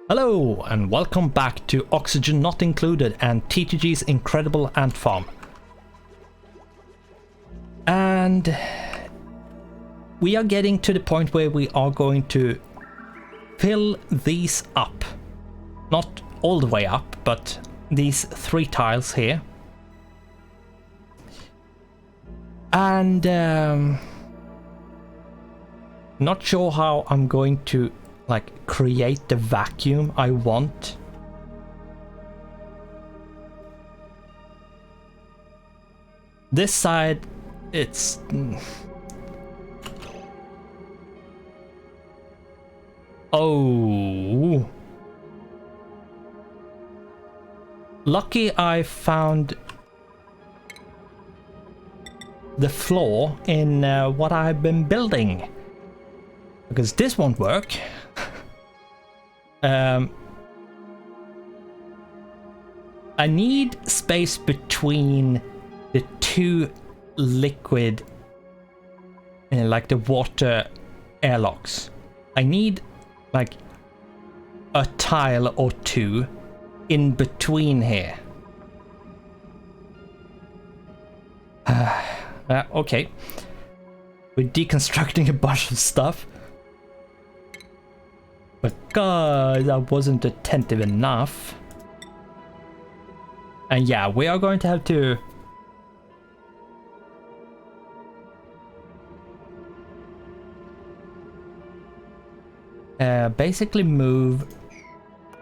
Hello and welcome back to Oxygen Not Included and TTG's incredible Antfarm. And we are getting to the point where we are going to fill these up. Not all the way up, but these 3 tiles here. And not sure how I'm going to create the vacuum I want. This side, it's oh, lucky I found the flaw in what I've been building, because this won't work. I need space between the 2 liquid, like the water airlocks. I need like a tile or 2 in between here. Okay, we're deconstructing a bunch of stuff. But God, I wasn't attentive enough. And yeah, we are going to have to basically move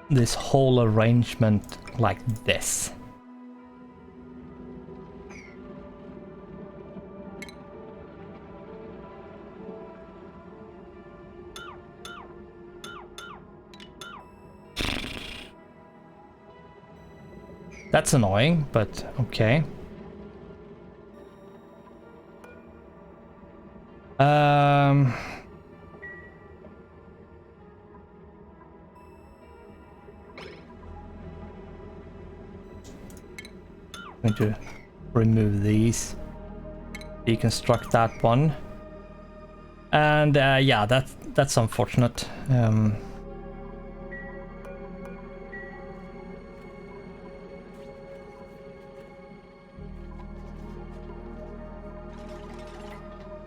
this whole arrangement like this. That's annoying, but okay. I'm going to remove these, deconstruct that one, and yeah, that's unfortunate.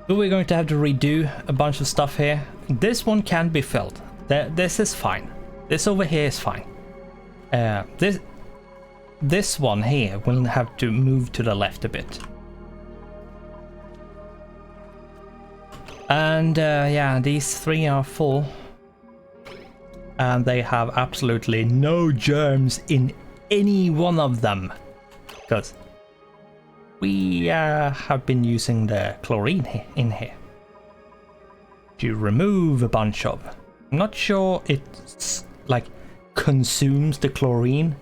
So we're going to have to redo a bunch of stuff here. This one can be filled. This is fine. This over here is fine. This one here will have to move to the left a bit. And yeah, these 3 are full. And they have absolutely no germs in any one of them. Because we have been using the chlorine in here to remove a bunch of. I'm not sure it's like consumes the chlorine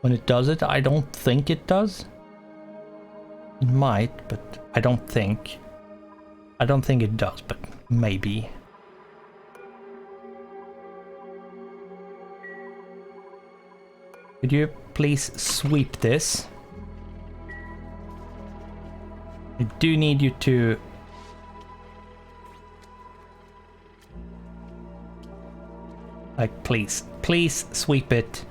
when it does it. I don't think it does. It might, but I don't think it does, but maybe. Could you please sweep this? I do need you to please sweep it.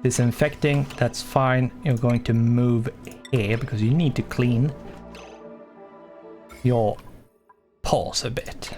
Disinfecting, that's fine. You're going to move here because you need to clean your paws a bit.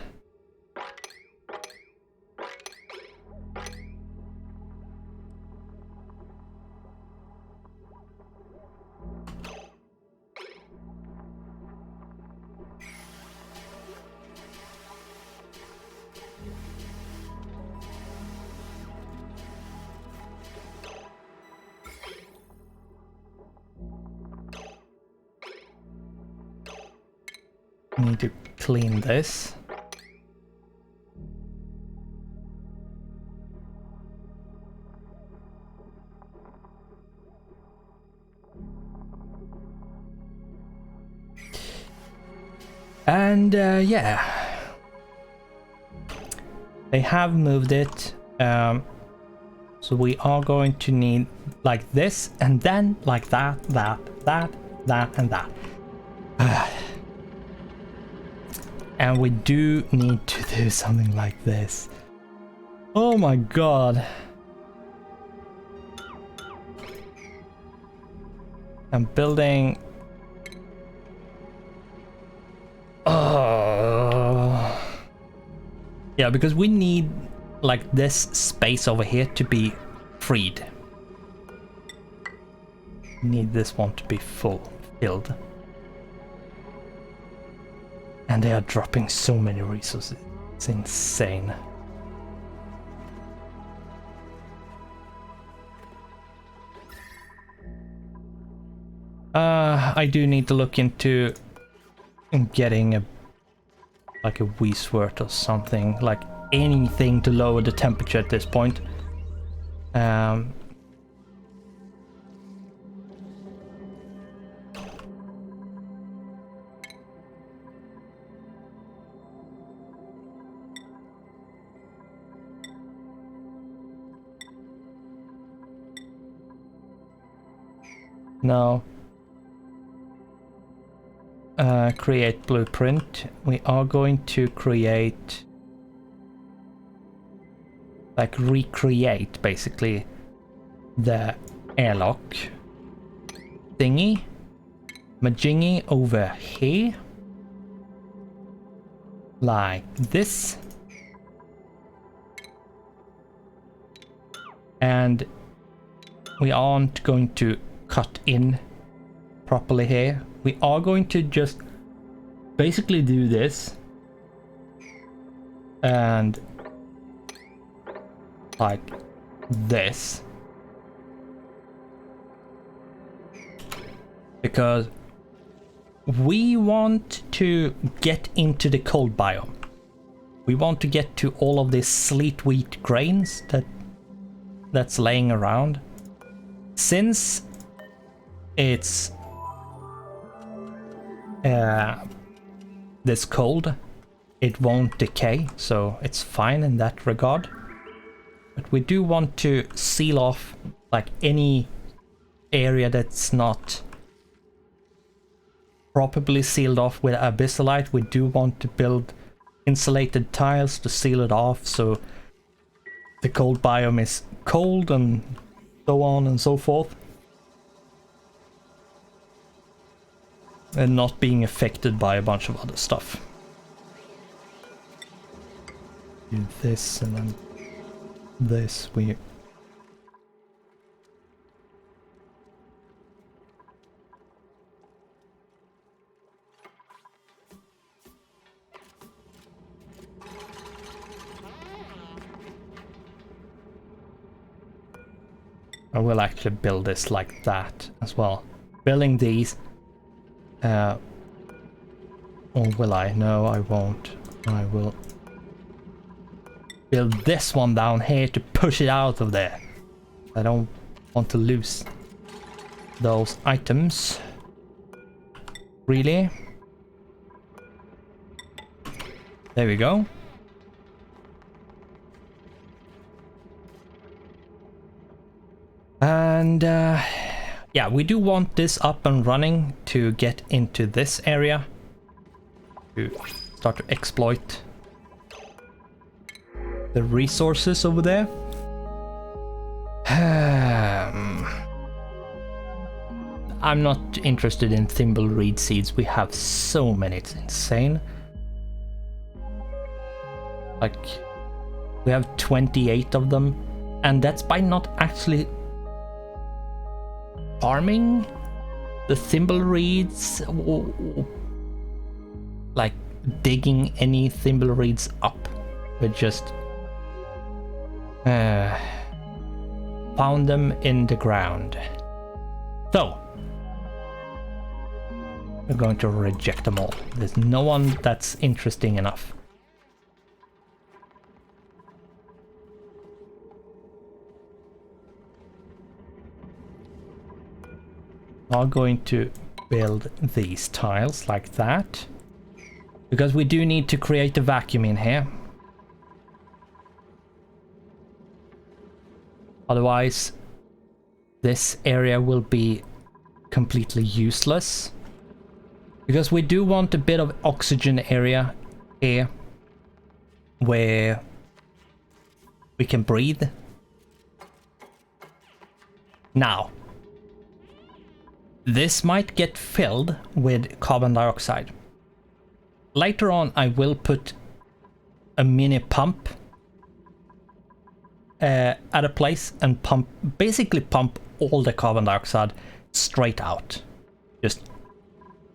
Need to clean this. And yeah, they have moved it. So we are going to need like this, and then like that, and that. And we do need to do something like this. Oh my god. I'm building... Oh. Yeah, because we need like this space over here to be freed. Need this one to be filled. And they are dropping so many resources. It's insane. I do need to look into getting a wheeze wort or something, like anything to lower the temperature at this point. Now, create blueprint. We are going to create, like recreate basically the airlock thingy, majingy over here, like this. And we aren't going to cut in properly here. We are going to just basically do this and like this, because we want to get into the cold biome. We want to get to all of these sleet wheat grains that's laying around. Since it's this cold, it won't decay, so it's fine in that regard. But we do want to seal off like any area that's not properly sealed off with abyssalite. We do want to build insulated tiles to seal it off, so the cold biome is cold and so on and so forth, and not being affected by a bunch of other stuff. Do this and then this. I will actually build this like that as well. Building these. Or will I? No, I won't. I will build this one down here to push it out of there. I don't want to lose those items. Really? There we go. And yeah, we do want this up and running to get into this area to start to exploit the resources over there. I'm not interested in thimbleweed seeds. We have so many, it's insane. Like, we have 28 of them, and that's by not actually farming the thimbleweeds, like digging any thimbleweeds up. We just found them in the ground. So we're going to reject them all. There's no one that's interesting enough. Are going to build these tiles like that, because we do need to create a vacuum in here. Otherwise, this area will be completely useless. Because we do want a bit of oxygen area here where we can breathe. Now, this might get filled with carbon dioxide. Later on, I will put a mini pump at a place and basically pump all the carbon dioxide straight out. Just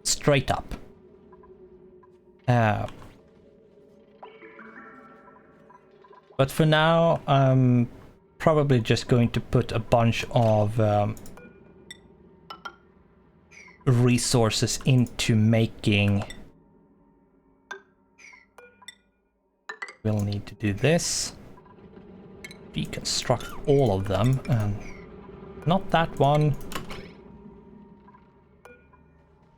straight up. But for now, I'm probably just going to put a bunch of resources into making. We'll need to do this. Deconstruct all of them, and not that one.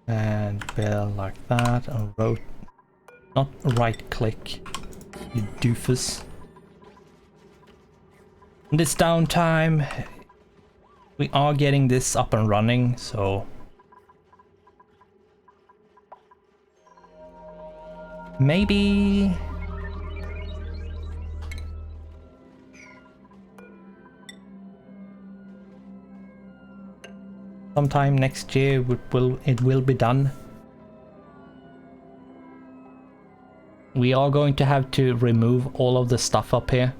And build like that, and not right click, you doofus. In this downtime, we are getting this up and running, so maybe sometime next year it will be done. We are going to have to remove all of the stuff up here,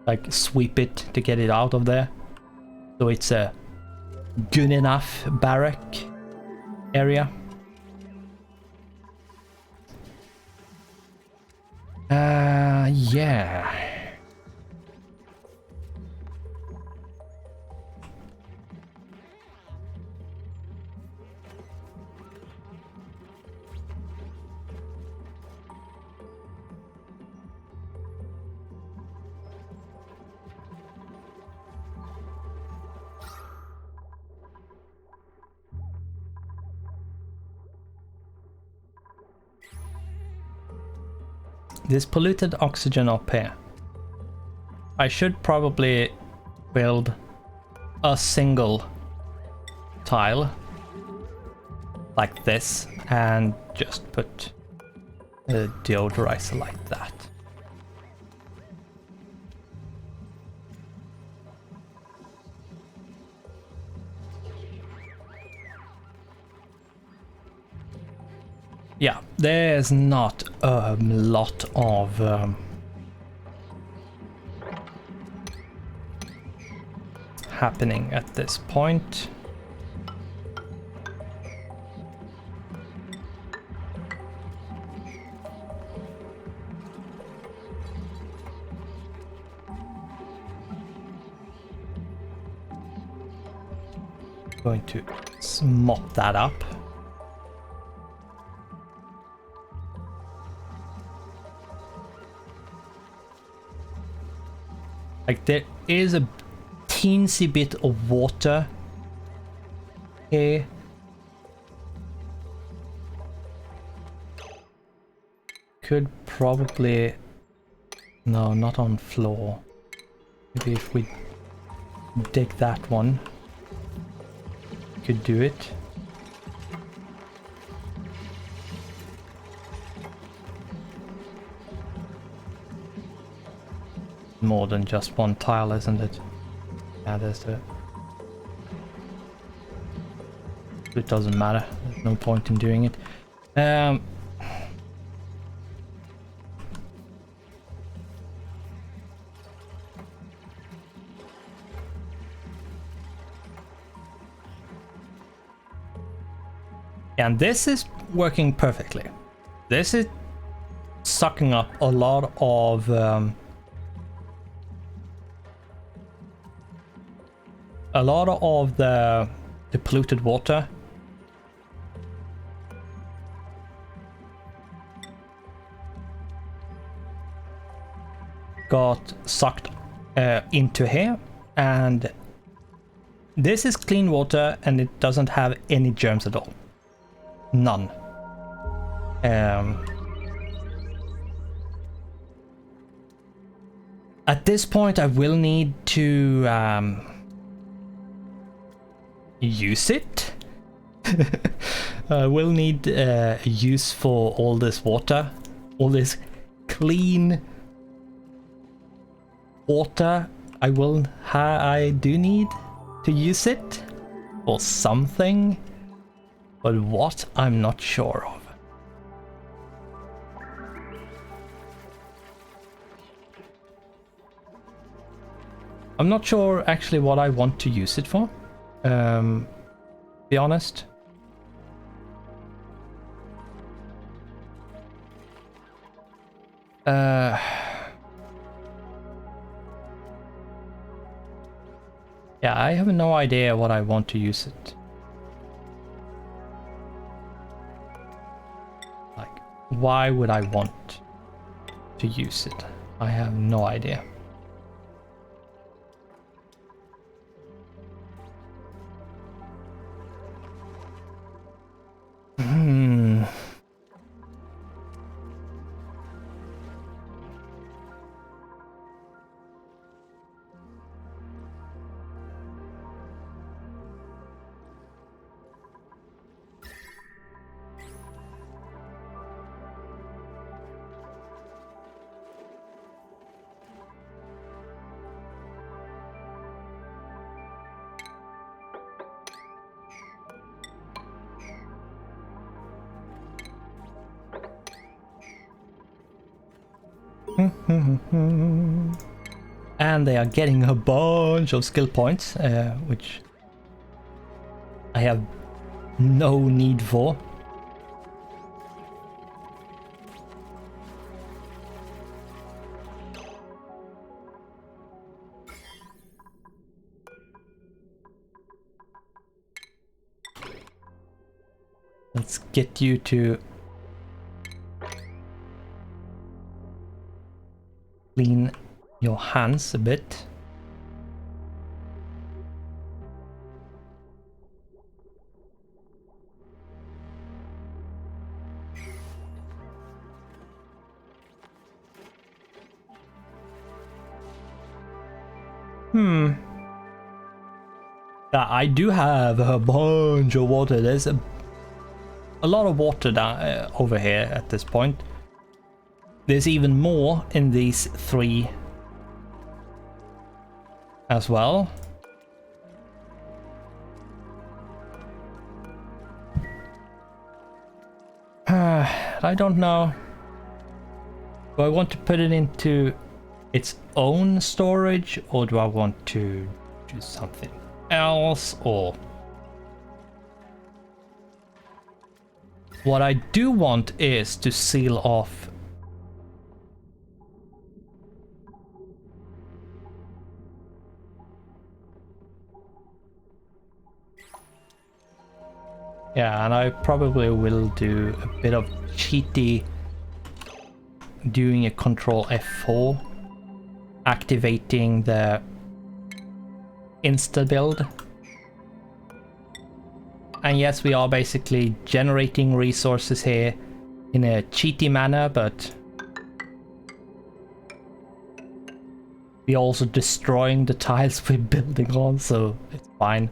like sweep it to get it out of there, so it's a good enough barrack area. Yeah. This polluted oxygen up here. I should probably build a single tile like this and just put a deodorizer like that. Yeah, there's not a lot of happening at this point. Going to mop that up. Like, there is a teensy bit of water here. Could probably... No, not on floor. Maybe if we dig that one, could do it. More than just one tile, isn't it? Yeah, there's the... It doesn't matter. There's no point in doing it. And this is working perfectly. This is sucking up a lot of the polluted water. Got sucked into here, and this is clean water and it doesn't have any germs at all. None. At this point I will need to use it. I will need use for all this water, all this clean water I do need to use it for something, but what I'm not sure of. I'm not sure actually what I want to use it for, be honest. Yeah, I have no idea what I want to use it. Like, why would I want to use it? I have no idea. And they are getting a bunch of skill points, which I have no need for. Let's get you to clean your hands a bit. Yeah, I do have a bunch of water. There's a lot of water down over here at this point. There's even more in these three as well. I don't know. Do I want to put it into its own storage, or do I want to do something else? Or what I do want is to seal off yeah, and I probably will do a bit of cheaty doing a Control F4, activating the insta build. And yes, we are basically generating resources here in a cheaty manner, but we're also destroying the tiles we're building on, so it's fine.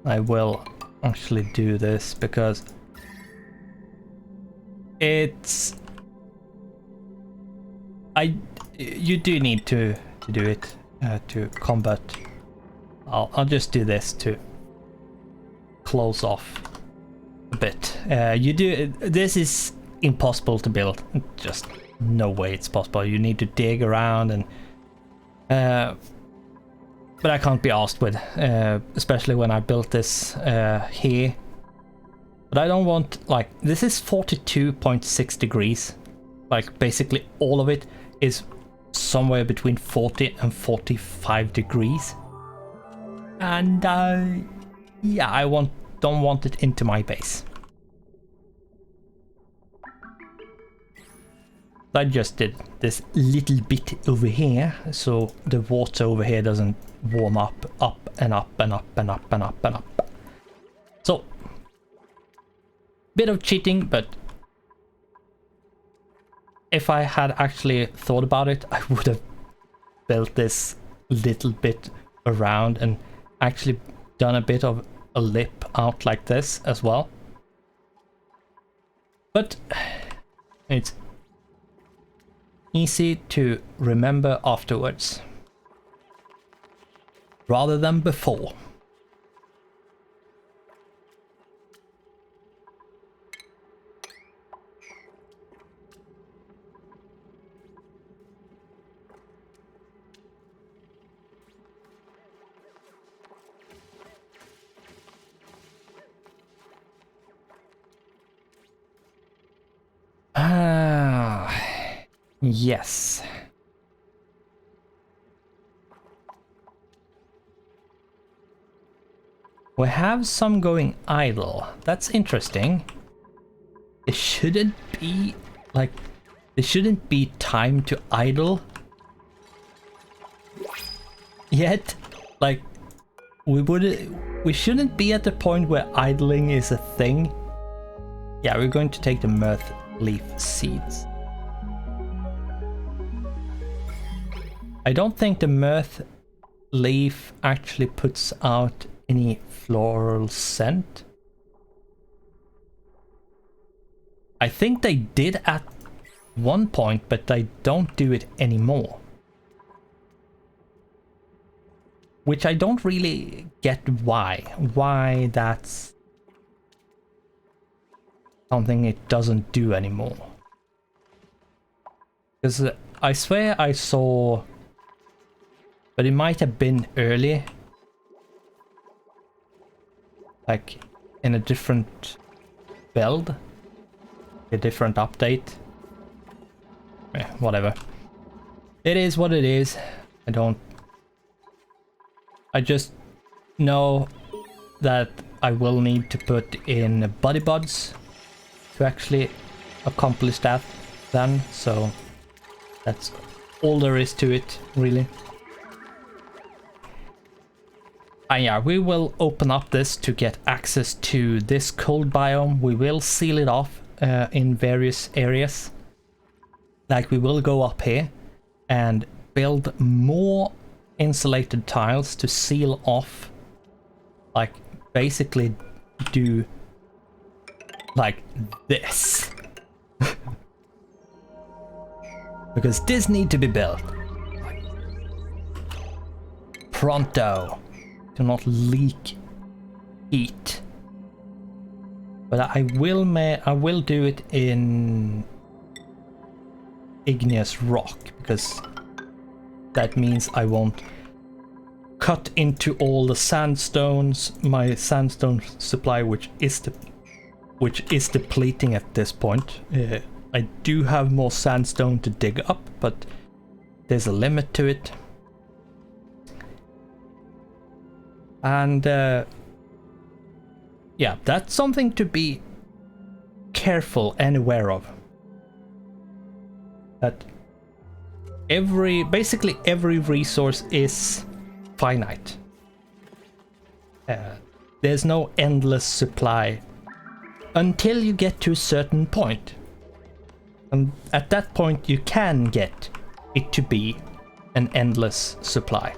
I will actually do this because it's you do need to do it to combat. I'll just do this to close off a bit. This is impossible to build. Just no way it's possible. You need to dig around and but I can't be asked with, especially when I built this here. But I don't want, like, this is 42.6 degrees. Like, basically all of it is somewhere between 40 and 45 degrees. And yeah, I don't want it into my base. I just did this little bit over here, so the water over here doesn't warm up and up and up and up and up and up. So, bit of cheating, but if I had actually thought about it, I would have built this little bit around and actually done a bit of a lip out like this as well. But it's easy to remember afterwards rather than before. Yes. We have some going idle. That's interesting. It shouldn't be like there shouldn't be time to idle yet. Like we shouldn't be at the point where idling is a thing. Yeah, we're going to take the mirth leaf seeds. I don't think the mirth leaf actually puts out any floral scent. I think they did at one point, but they don't do it anymore. Which I don't really get why that's something it doesn't do anymore. Because I swear I saw, but it might have been early, like in a different build, a different update. Whatever. It is what it is. I just know that I will need to put in body buds to actually accomplish that then, so that's all there is to it, really. And yeah, we will open up this to get access to this cold biome. We will seal it off in various areas. Like we will go up here and build more insulated tiles to seal off, like basically do like this. Because this need to be built like, pronto, to not leak heat. But I will do it in igneous rock, because that means I won't cut into all the sandstones, my sandstone supply, which is depleting at this point. I do have more sandstone to dig up, but there's a limit to it. And yeah, that's something to be careful and aware of. That basically every resource is finite. There's no endless supply until you get to a certain point. And at that point you can get it to be an endless supply.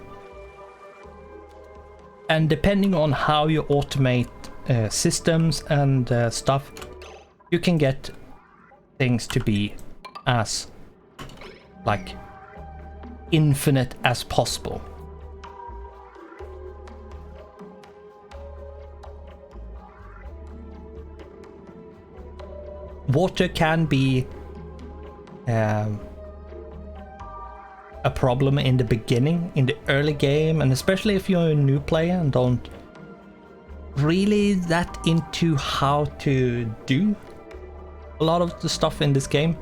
And depending on how you automate systems and stuff, you can get things to be as like infinite as possible. Water can be a problem in the beginning, in the early game, and especially if you're a new player and don't really that into how to do a lot of the stuff in this game.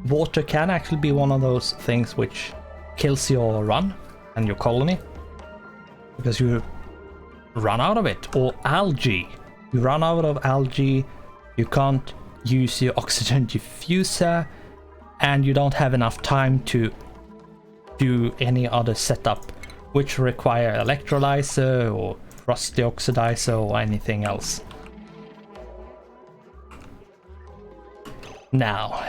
Water can actually be one of those things which kills your run and your colony, because you run out of it. Or algae. You run out of algae, you can't use your oxygen diffuser, and you don't have enough time to do any other setup which require electrolyzer or rusty oxidizer or anything else. Now,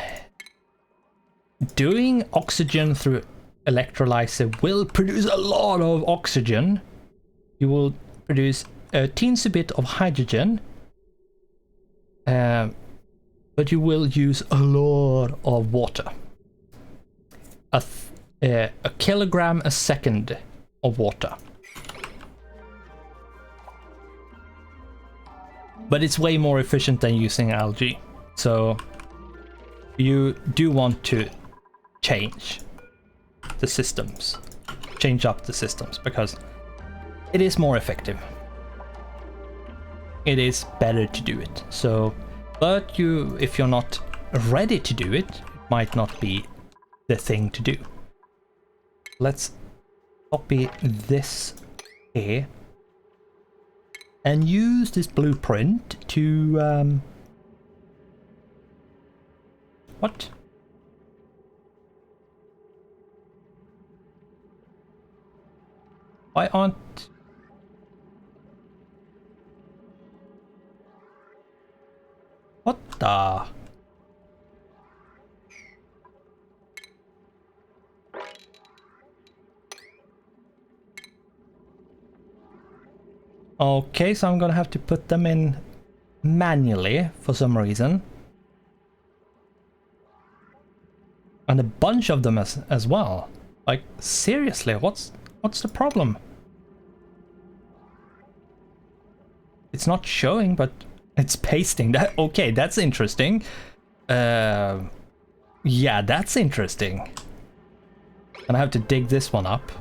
doing oxygen through electrolyzer will produce a lot of oxygen. You will produce a teensy bit of hydrogen. But you will use a lot of water. A kilogram a second of water. But it's way more efficient than using algae. So you do want to change the systems. Change up the systems because it is more effective. It is better to do it. So, but if you're not ready to do it, it might not be the thing to do. Let's copy this here and use this blueprint to what? Why aren't... What the... Okay, so I'm gonna have to put them in manually for some reason. And a bunch of them as well. Like, seriously, what's the problem? It's not showing, but it's pasting. That okay, that's interesting. Yeah, that's interesting. And I have to dig this one up.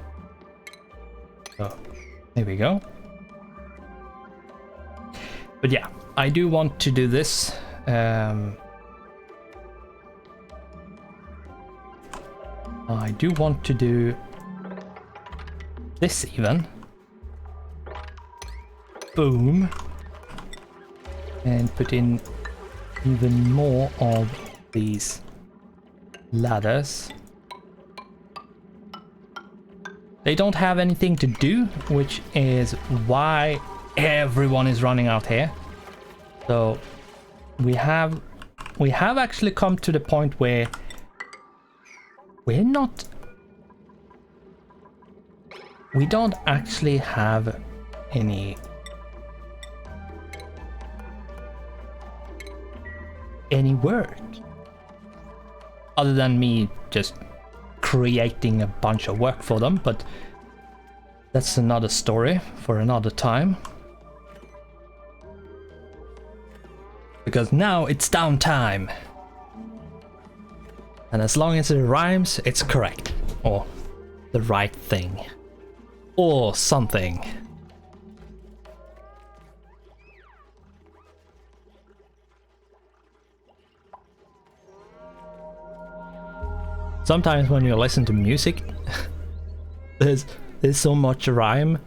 So, there we go. But yeah, I do want to do this. I do want to do this even. Boom. And put in even more of these ladders. They don't have anything to do, which is why everyone is running out here. So we have actually come to the point where we don't actually have any work other than me just creating a bunch of work for them, but that's another story for another time. Because now it's downtime. And as long as it rhymes, it's correct. Or the right thing. Or something. Sometimes when you listen to music, there's so much rhyme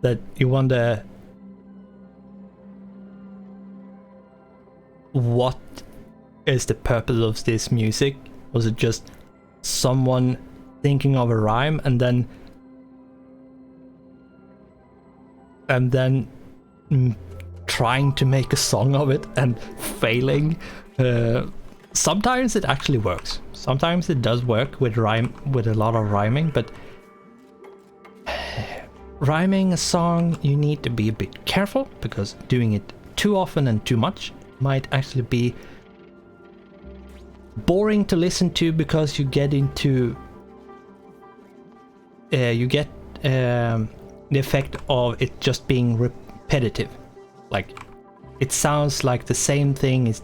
that you wonder what is the purpose of this music? Was it just someone thinking of a rhyme and then trying to make a song of it and failing? Sometimes it actually works. Sometimes it does work with a lot of rhyming, but rhyming a song, you need to be a bit careful because doing it too often and too much might actually be boring to listen to, because you get into the effect of it just being repetitive. Like, it sounds like the same thing, is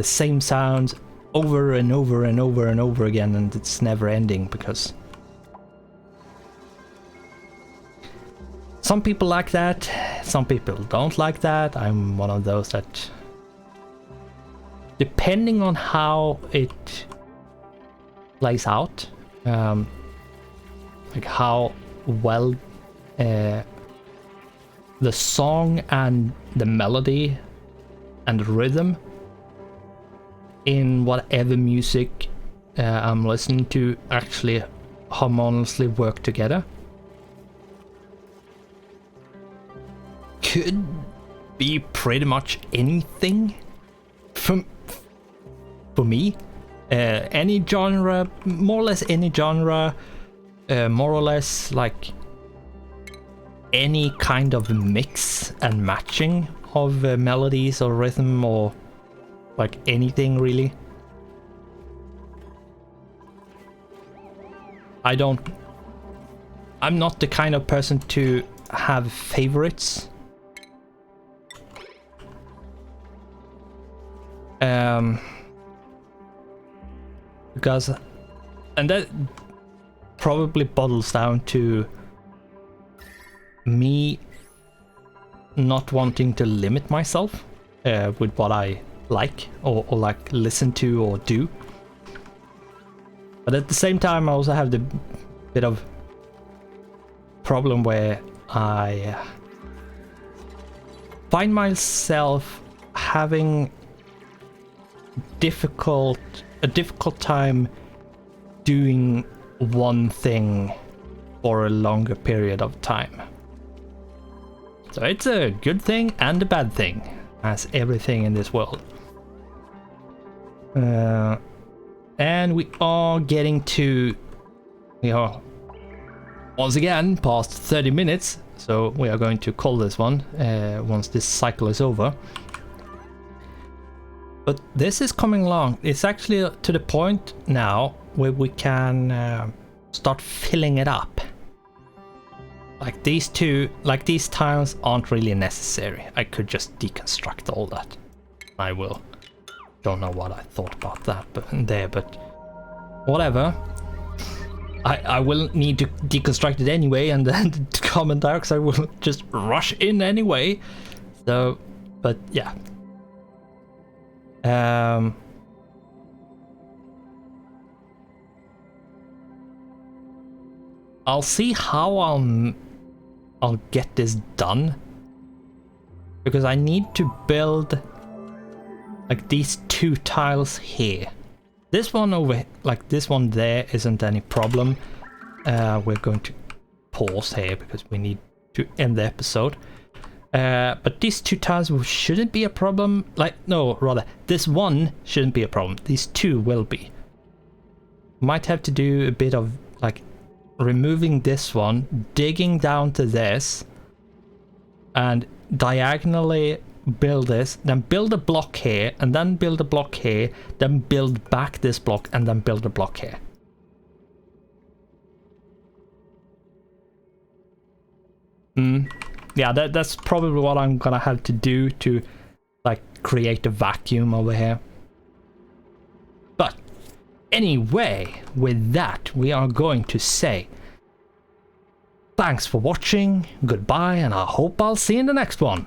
same sounds over and over and over and over again, and it's never ending, because some people like that, some people don't like that. I'm one of those that, depending on how it plays out, like how well the song and the melody and rhythm in whatever music I'm listening to actually harmoniously work together. Could be pretty much anything for me. Any genre, more or less any genre, more or less like any kind of mix and matching of melodies or rhythm or like anything really. I'm not the kind of person to have favorites. Because, and that probably boils down to me not wanting to limit myself with what I like or like listen to or do. But at the same time, I also have the bit of problem where I find myself having a difficult time doing one thing for a longer period of time. So it's a good thing and a bad thing, as everything in this world. And we are getting to, we are once again past 30 minutes, so we are going to call this one once this cycle is over. But this is coming along. It's actually to the point now where we can start filling it up. Like these tiles aren't really necessary. I could just deconstruct all that. I will. Don't know what I thought about that but whatever. I will need to deconstruct it anyway, and then the carbon dioxide will just rush in anyway. So, but yeah. I'll see how I'll get this done, because I need to build like these two tiles here. This one over, like this one there, isn't any problem. We're going to pause here because we need to end the episode. But these two tiles shouldn't be a problem. Like, no, rather, this one shouldn't be a problem. These two will be. Might have to do a bit of like removing this one, digging down to this, and diagonally build this, then build a block here, and then build a block here, then build back this block, and then build a block here. Yeah, that's probably what I'm gonna have to do to like create a vacuum over here. But anyway, with that, we are going to say thanks for watching, goodbye, and I hope I'll see you in the next one.